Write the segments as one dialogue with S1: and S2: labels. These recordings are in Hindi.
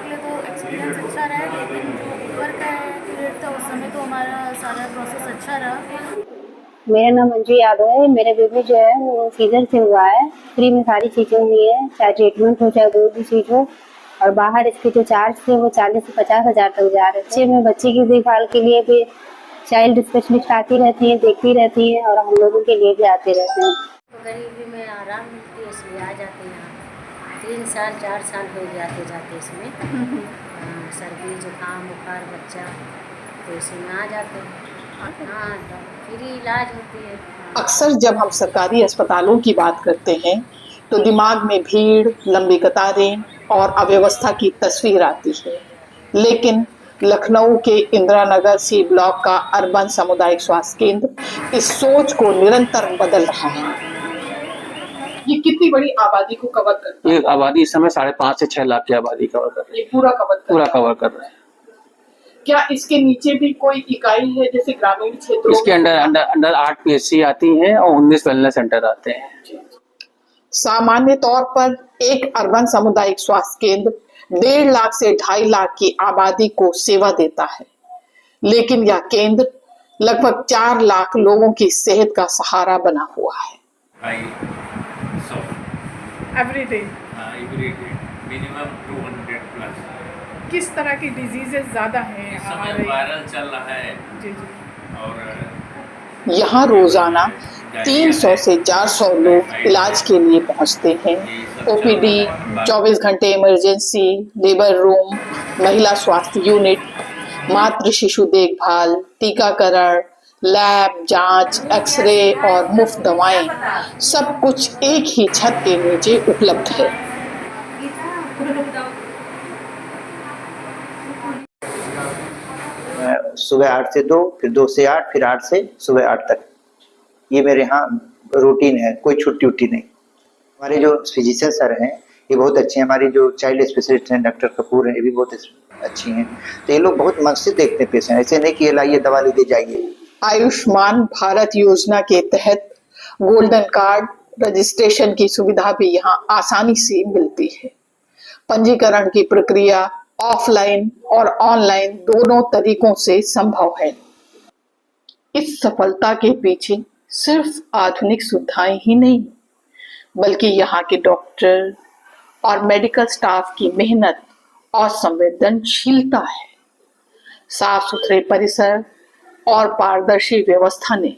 S1: के लिए तो एक्सपीरियंस अच्छा रहा है, लेकिन जो ऊपर का पीरियड था उस समय तो हमारा सारा प्रोसेस अच्छा रहा।
S2: मेरा नाम मंजू यादव है। मेरे बेबी जो है वो सीजर से हुआ है। फ्री में सारी चीज़ें हुई है, चाहे ट्रीटमेंट हो चाहे कोई भी चीज़ हो। और बाहर इसके जो चार्ज थे वो 40 से 50 हज़ार तक जा रहे थे। बच्चे की देखभाल के लिए भी चाइल्ड स्पेशलिस्ट आती रहती हैं, देखती रहती हैं, और हम लोगों के लिए भी आते रहते हैं।
S3: तो गरीबी में आराम मिलती है, इसलिए आ जाते हैं यहाँ। 3 साल 4 साल हो गए आते जाते इसमें। सर्दी जुकाम बुखार बच्चा तो इसी में आ जाते हैं। हाँ, फ्री इलाज होती है।
S4: अक्सर जब हम सरकारी अस्पतालों की बात करते हैं तो दिमाग में भीड़, लंबी कतारें और अव्यवस्था की तस्वीर आती है, लेकिन लखनऊ के इंदिरा नगर सी ब्लॉक का अर्बन सामुदायिक स्वास्थ्य केंद्र इस सोच को निरंतर बदल रहा है। ये कितनी बड़ी आबादी को कवर करता है?
S5: ये आबादी इस समय 5.5 से 6 लाख की आबादी कवर कर रही है।
S4: ये पूरा कवर
S5: कर रहे हैं।
S4: क्या इसके नीचे भी कोई इकाई है, जैसे ग्रामीण क्षेत्रों?
S5: इसके अंडर 8 PSC आती हैं और 19 वेलनेस सेंटर आते हैं।
S4: सामान्य तौर पर एक अर्बन सामुदायिक स्वास्थ्य केंद्र 1.5 लाख से 2.5 लाख की आबादी को सेवा देता है, लेकिन यह केंद्र लगभग 4 लाख लोगों की सेहत का सहारा बना हुआ है।
S6: Every day
S7: minimum 200 plus.
S6: किस तरह की डिजीजेस ज़्यादा हैं?
S7: इस समय वायरल चल रहा है
S6: जी जी।
S7: और
S4: यहाँ रोजाना 300 से 400 लोग इलाज के लिए पहुँचते हैं। OPD, 24 घंटे इमरजेंसी, लेबर रूम, महिला स्वास्थ्य यूनिट, मातृ शिशु देखभाल, टीकाकरण, लैब जांच, एक्सरे और मुफ्त दवाएं, सब कुछ एक ही छत के नीचे उपलब्ध है।
S8: सुबह 8 से 2, फिर 2 से 8, फिर 8 से सुबह 8 तक, ये मेरे यहाँ रूटीन है, कोई छुट्टी उट्टी नहीं। हमारे जो फिजिशियन सर हैं ये बहुत अच्छे हैं। हमारी जो चाइल्ड स्पेशलिस्ट हैं डॉक्टर कपूर हैं, ये भी बहुत अच्छी हैं। तो ये लोग बहुत मन से देखते हैं पेशेंट, ऐसे नहीं कि ये लाइए दवा लीजिए जाइए। आयुष्मान भारत योजना के तहत गोल्डन कार्ड रजिस्ट्रेशन की सुविधा भी यहाँ आसानी से मिलती है। पंजीकरण की प्रक्रिया ऑफलाइन और ऑनलाइन दोनों तरीकों से संभव है। इस सफलता के पीछे सिर्फ आधुनिक सुविधाएं ही नहीं, बल्कि यहाँ के डॉक्टर और मेडिकल स्टाफ की मेहनत और संवेदनशीलता है। साफ सुथरे परिसर और पारदर्शी व्यवस्था ने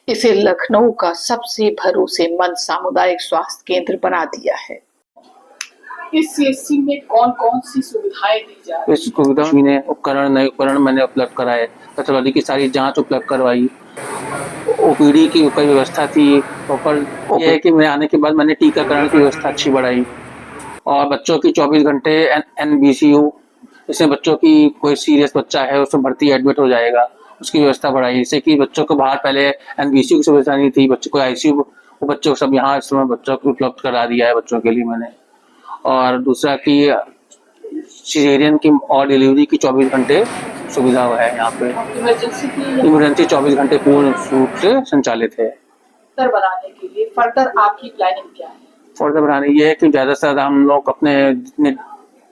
S8: इसे लखनऊ का सबसे भरोसेमंद सामुदायिक स्वास्थ्य केंद्र बना दिया है। इस CSC में कौन कौन सी सुविधाएं दी जा रही है?
S5: इस सुविधा में नए उपकरण मैंने उपलब्ध कराए, पैथोलॉजी की सारी जांच उपलब्ध करवाई, OPD की कोई व्यवस्था थी प्रॉपर। ये है कि मैं आने के बाद मैंने टीकाकरण की व्यवस्था अच्छी बढ़ाई, और बच्चों की 24 घंटे NBCU, इसमें बच्चों की कोई सीरियस बच्चा है उसमें भर्ती एडमिट हो जाएगा, उसकी व्यवस्था बढ़ाई। जैसे कि बच्चों को बाहर पहले NBCU की सुविधा नहीं थी, बच्चों को ICU, वो बच्चों को सब यहाँ इस समय बच्चों को उपलब्ध करा दिया है बच्चों के लिए मैंने। और दूसरा कि सीजेरियन की और डिलीवरी की 24 घंटे सुविधा है यहाँ पे। इमरजेंसी 24 घंटे पूर्ण रूप से संचालित है।
S4: बनाने के लिए फर्दर आपकी प्लानिंग क्या है?
S5: फर्दर बनाने ये है कि ज़्यादा से ज़्यादा हम लोग अपने जितने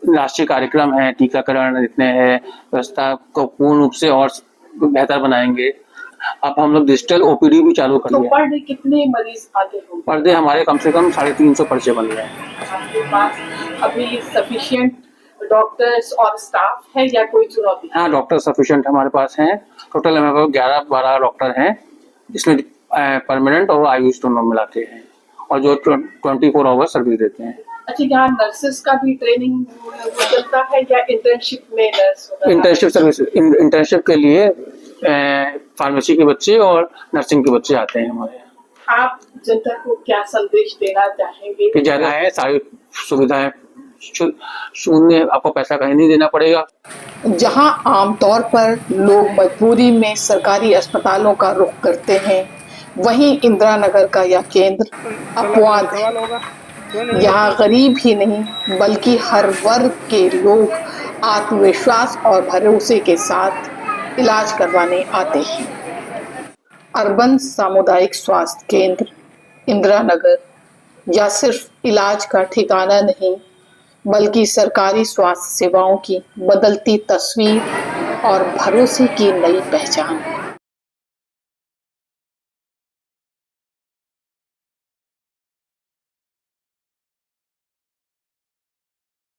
S5: राष्ट्रीय कार्यक्रम हैं, टीकाकरण जितने हैं, व्यवस्था को पूर्ण रूप से और बेहतर बनाएंगे। अब हम लोग डिजिटल OPD भी चालू कर दिया।
S4: तो पर डे कितने मरीज आते होंगे?
S5: पर डे हमारे कम से कम 350 पर्चे बन रहे हैं।
S4: आपके पास अभी सफिशिएंट डॉक्टर्स और स्टाफ है या कोई चुनौती?
S5: हाँ, डॉक्टर सफिशिएंट हमारे पास हैं। टोटल हमारे पास 11-12 डॉक्टर हैं, जिसमें परमानेंट और आयुष दोनों मिलाते हैं, और जो 24 आवर सर्विस देते हैं।
S4: अच्छा, यहाँ नर्सेस का भी ट्रेनिंग चलता है या इंटर्नशिप में नर्स?
S5: इंटर्नशिप सर्विस, इंटर्नशिप के लिए फार्मेसी के बच्चे और नर्सिंग के बच्चे आते हैं हमारे यहाँ।
S4: आप जनता को क्या संदेश देना चाहेंगे?
S5: कि ज़्यादा है, सारी सुविधाएं शून्य, आपको पैसा कहीं नहीं देना पड़ेगा।
S4: जहां आमतौर पर लोग मजबूरी में सरकारी अस्पतालों का रुख करते हैं, वहीं इंदिरा नगर का यह केंद्र अपवाद है। यहाँ गरीब ही नहीं बल्कि हर वर्ग के लोग आत्मविश्वास और भरोसे के साथ इलाज करवाने आते हैं। अर्बन सामुदायिक स्वास्थ्य केंद्र इंदिरा नगर या सिर्फ इलाज का ठिकाना नहीं, बल्कि सरकारी स्वास्थ्य सेवाओं की बदलती तस्वीर और भरोसे की नई पहचान।